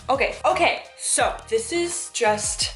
Okay, so this is just...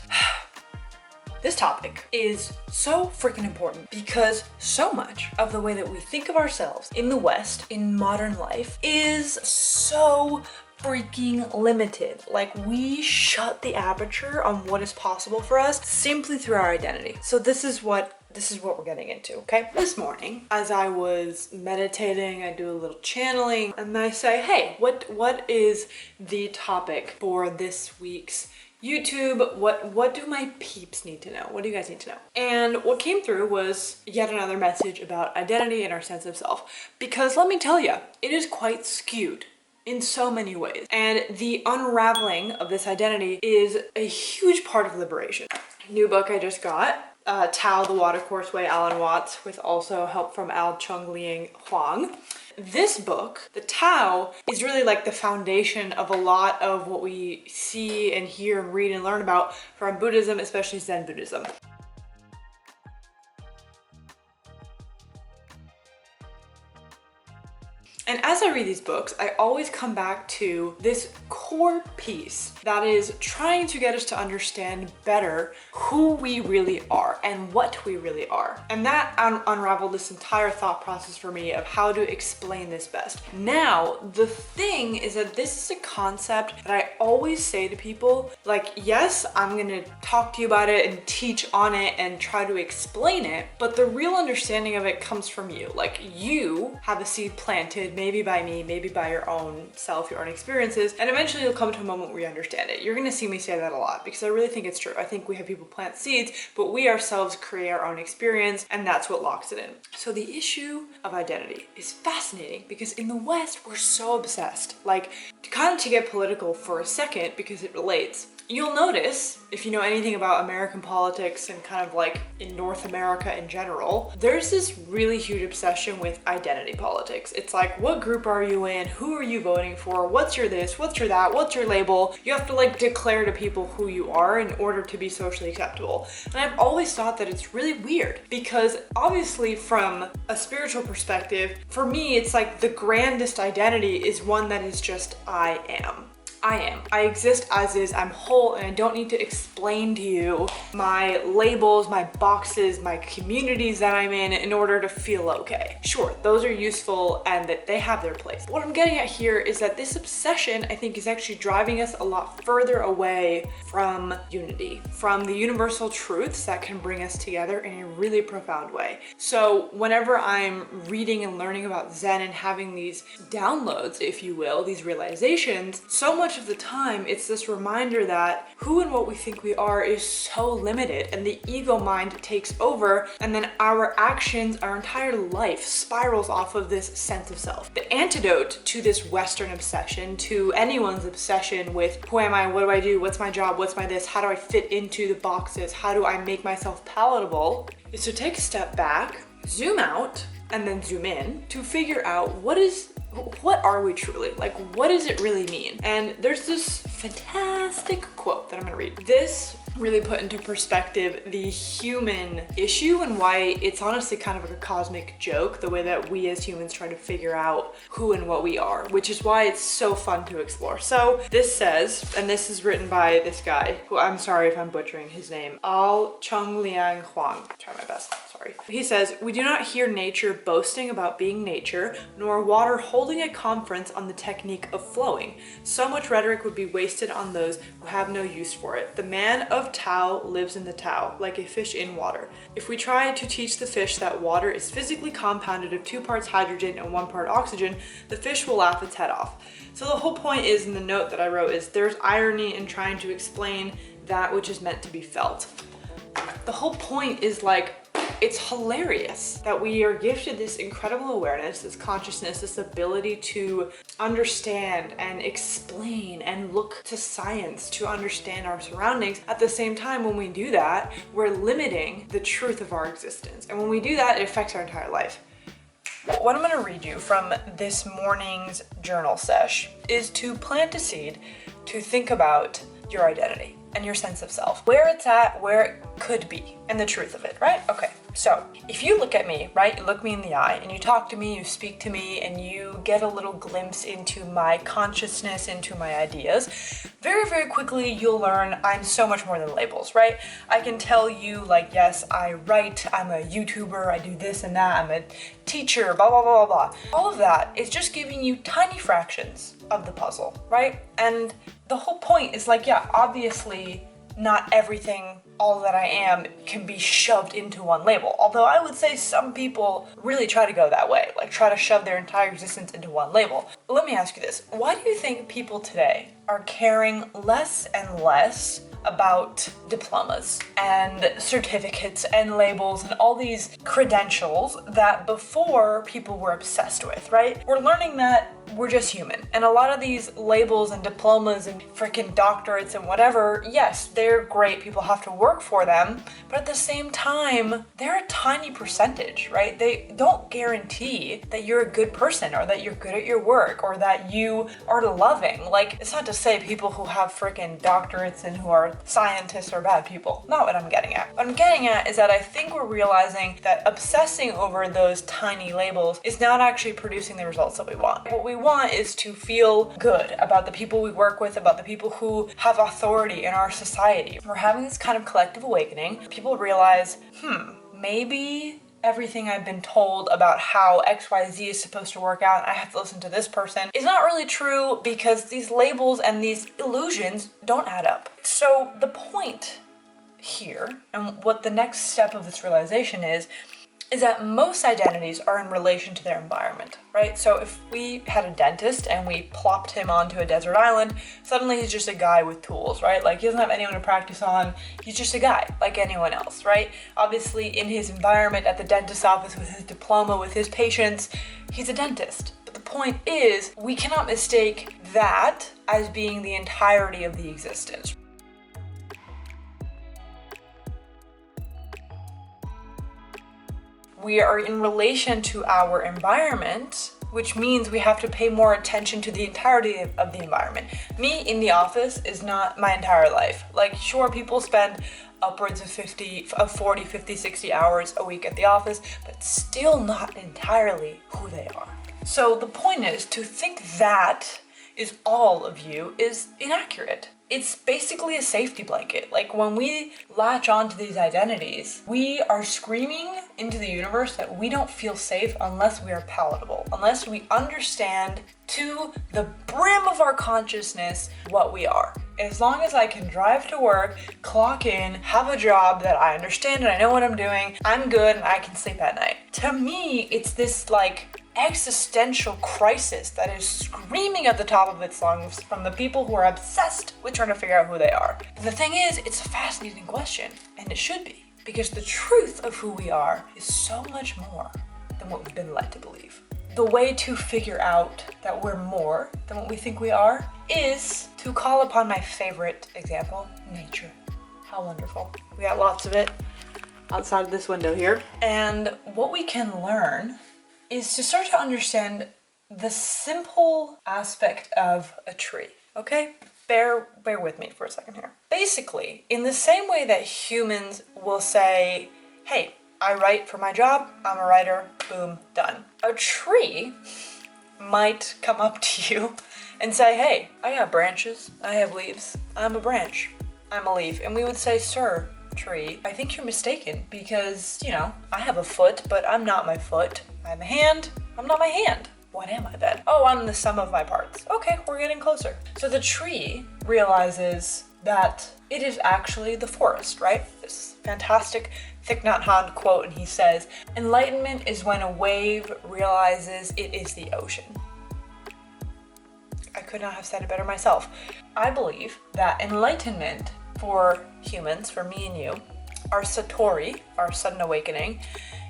This topic is so freaking important because so much of the way that we think of ourselves in the West, in modern life, is so freaking limited. Like, we shut the aperture on what is possible for us simply through our identity. So this is what we're getting into, okay? This morning, as I was meditating, I do a little channeling, and I say, hey, what is the topic for this week's YouTube? What do my peeps need to know? What do you guys need to know? And what came through was yet another message about identity and our sense of self. Because let me tell you, it is quite skewed in so many ways. And the unraveling of this identity is a huge part of liberation. New book I just got, Tao, the Watercourse Way, Alan Watts, with also help from Al Chung Liang Huang. This book, the Tao, is really like the foundation of a lot of what we see and hear and read and learn about from Buddhism, especially Zen Buddhism. And as I read these books, I always come back to this core piece that is trying to get us to understand better who we really are and what we really are. And that unraveled this entire thought process for me of how to explain this best. Now, the thing is that this is a concept that I always say to people, like, yes, I'm gonna talk to you about it and teach on it and try to explain it, but the real understanding of it comes from you. Like, you have a seed planted, maybe by me, maybe by your own self, your own experiences, and eventually you'll come to a moment where you understand it. You're gonna see me say that a lot because I really think it's true. I think we have people plant seeds, but we ourselves create our own experience, and that's what locks it in. So the issue of identity is fascinating because in the West, we're so obsessed. Like, to get political for a second because it relates, you'll notice, if you know anything about American politics and kind of like in North America in general, there's this really huge obsession with identity politics. It's like, what group are you in? Who are you voting for? What's your this? What's your that? What's your label? You have to like declare to people who you are in order to be socially acceptable. And I've always thought that it's really weird because obviously from a spiritual perspective, for me, it's like the grandest identity is one that is just I am. I exist as is, I'm whole, and I don't need to explain to you my labels, my boxes, my communities that I'm in order to feel okay. Sure, those are useful and that they have their place. What I'm getting at here is that this obsession, I think, is actually driving us a lot further away from unity, from the universal truths that can bring us together in a really profound way. So whenever I'm reading and learning about Zen and having these downloads, if you will, these realizations, so much of the time it's this reminder that who and what we think we are is so limited, and the ego mind takes over, and then our actions, our entire life spirals off of this sense of self. The antidote to this Western obsession, to anyone's obsession with who am I, what do I do, what's my job, what's my this, how do I fit into the boxes, how do I make myself palatable, is to take a step back, zoom out, and then zoom in to figure out what are we truly? Like, what does it really mean? And there's this fantastic quote that I'm gonna read. This really put into perspective the human issue and why it's honestly kind of like a cosmic joke, the way that we as humans try to figure out who and what we are, which is why it's so fun to explore. So this says, and this is written by this guy, who I'm sorry if I'm butchering his name, Al Chung Liang Huang. Try my best, sorry. He says, we do not hear nature boasting about being nature, nor water holding a conference on the technique of flowing. So much rhetoric would be wasted on those who have no use for it. The man of Tao lives in the Tao, like a fish in water. If we try to teach the fish that water is physically compounded of 2 parts hydrogen and 1 part oxygen, the fish will laugh its head off. So the whole point is, in the note that I wrote, is there's irony in trying to explain that which is meant to be felt. The whole point is like, it's hilarious that we are gifted this incredible awareness, this consciousness, this ability to understand and explain and look to science to understand our surroundings. At the same time, when we do that, we're limiting the truth of our existence. And when we do that, it affects our entire life. What I'm gonna read you from this morning's journal sesh is to plant a seed to think about your identity and your sense of self, where it's at, where it could be, and the truth of it, right? Okay. So if you look at me, right, you look me in the eye and you talk to me, you speak to me, and you get a little glimpse into my consciousness, into my ideas, very, very quickly you'll learn I'm so much more than labels, right? I can tell you like, yes, I write, I'm a YouTuber, I do this and that, I'm a teacher, blah, blah, blah, blah, blah. All of that is just giving you tiny fractions of the puzzle, right? And the whole point is like, yeah, obviously not everything, all that I am, can be shoved into one label. Although I would say some people really try to go that way, like try to shove their entire existence into one label. Let me ask you this. Why do you think people today are caring less and less about diplomas and certificates and labels and all these credentials that before people were obsessed with, right? We're learning that we're just human. And a lot of these labels and diplomas and freaking doctorates and whatever, yes, they're great. People have to work for them. But at the same time, they're a tiny percentage, right? They don't guarantee that you're a good person or that you're good at your work or that you are loving. Like, it's not to say people who have freaking doctorates and who are scientists are bad people. Not what I'm getting at. What I'm getting at is that I think we're realizing that obsessing over those tiny labels is not actually producing the results that we want. What we want is to feel good about the people we work with, about the people who have authority in our society. We're having this kind of collective awakening. People realize, maybe everything I've been told about how XYZ is supposed to work out, and I have to listen to this person, is not really true because these labels and these illusions don't add up. So the point here, and what the next step of this realization is that most identities are in relation to their environment, right? So if we had a dentist and we plopped him onto a desert island, suddenly he's just a guy with tools, right? Like he doesn't have anyone to practice on. He's just a guy like anyone else, right? Obviously in his environment at the dentist's office with his diploma, with his patients, he's a dentist. But the point is, we cannot mistake that as being the entirety of the existence. We are in relation to our environment, which means we have to pay more attention to the entirety of the environment. Me in the office is not my entire life. Like, sure, people spend upwards of 40, 50, 60 hours a week at the office, but still not entirely who they are. So the point is, to think that is all of you is inaccurate. It's basically a safety blanket. Like when we latch onto these identities, we are screaming into the universe that we don't feel safe unless we are palatable, unless we understand to the brim of our consciousness what we are. As long as I can drive to work, clock in, have a job that I understand and I know what I'm doing, I'm good and I can sleep at night. To me, it's this like existential crisis that is screaming at the top of its lungs from the people who are obsessed with trying to figure out who they are. And the thing is, it's a fascinating question, and it should be, because the truth of who we are is so much more than what we've been led to believe. The way to figure out that we're more than what we think we are is to call upon my favorite example, nature. How wonderful. We got lots of it outside of this window here. And what we can learn is to start to understand the simple aspect of a tree, okay? Bear with me for a second here. Basically, in the same way that humans will say, hey, I write for my job, I'm a writer, boom, done. A tree might come up to you and say, hey, I got branches, I have leaves, I'm a branch, I'm a leaf. And we would say, sir, tree, I think you're mistaken because, I have a foot, but I'm not my foot. I have a hand, I'm not my hand. What am I then? Oh, I'm the sum of my parts. Okay, we're getting closer. So the tree realizes that it is actually the forest, right? This fantastic Thich Nhat Hanh quote, and he says, enlightenment is when a wave realizes it is the ocean. I could not have said it better myself. I believe that enlightenment for humans, for me and you, our satori, our sudden awakening,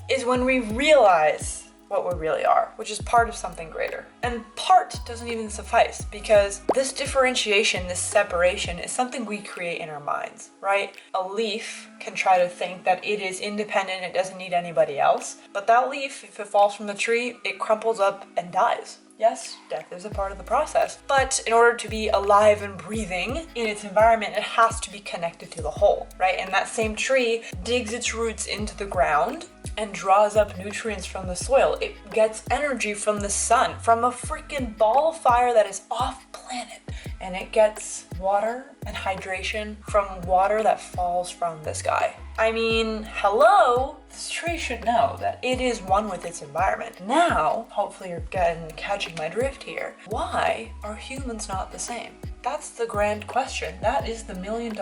is when we realize what we really are, which is part of something greater. And part doesn't even suffice because this differentiation, this separation is something we create in our minds, right? A leaf can try to think that it is independent, it doesn't need anybody else, but that leaf, if it falls from the tree, it crumples up and dies. Yes, death is a part of the process, but in order to be alive and breathing in its environment, it has to be connected to the whole, right? And that same tree digs its roots into the ground and draws up nutrients from the soil. It gets energy from the sun, from a freaking ball of fire that is off planet. And it gets water and hydration from water that falls from the sky. I mean, hello? This tree should know that it is one with its environment. Now, hopefully you're catching my drift here. Why are humans not the same? That's the grand question. That is the $1 million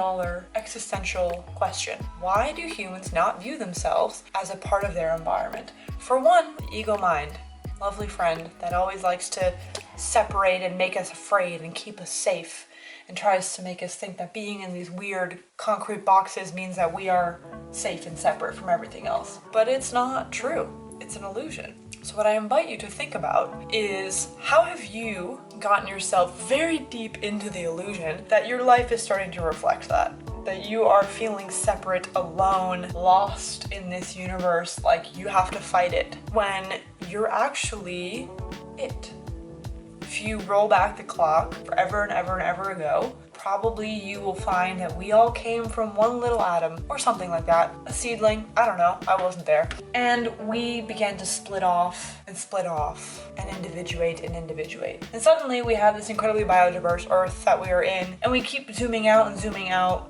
existential question. Why do humans not view themselves as a part of their environment? For one, the ego mind. Lovely friend that always likes to separate and make us afraid and keep us safe and tries to make us think that being in these weird concrete boxes means that we are safe and separate from everything else. But it's not true. It's an illusion. So what I invite you to think about is, how have you gotten yourself very deep into the illusion that your life is starting to reflect that? That you are feeling separate, alone, lost in this universe, like you have to fight it, when you're actually it. If you roll back the clock forever and ever and ever ago, probably you will find that we all came from one little atom or something like that, a seedling, I don't know, I wasn't there. And we began to split off and individuate and individuate. And suddenly we have this incredibly biodiverse earth that we are in, and we keep zooming out,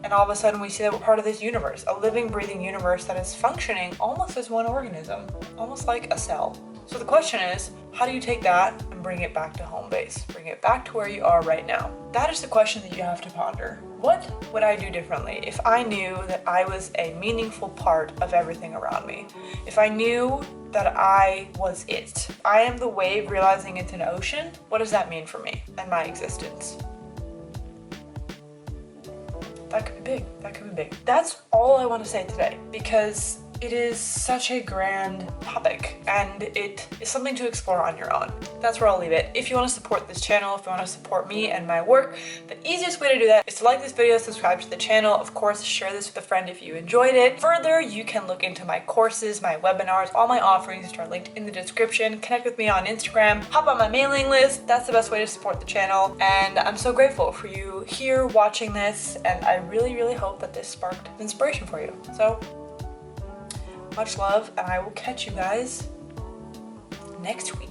and all of a sudden we see that we're part of this universe, a living, breathing universe that is functioning almost as one organism, almost like a cell. So the question is, how do you take that and bring it back to home base? Bring it back to where you are right now? That is the question that you have to ponder. What would I do differently if I knew that I was a meaningful part of everything around me? If I knew that I was it? I am the wave realizing it's an ocean. What does that mean for me and my existence? That could be big. That could be big. That's all I want to say today, because it is such a grand topic and it is something to explore on your own. That's where I'll leave it. If you want to support this channel, if you want to support me and my work, the easiest way to do that is to like this video, subscribe to the channel, of course, share this with a friend if you enjoyed it. Further, you can look into my courses, my webinars, all my offerings are linked in the description. Connect with me on Instagram, hop on my mailing list. That's the best way to support the channel. And I'm so grateful for you here watching this, and I really, really hope that this sparked inspiration for you. So, much love, and I will catch you guys next week.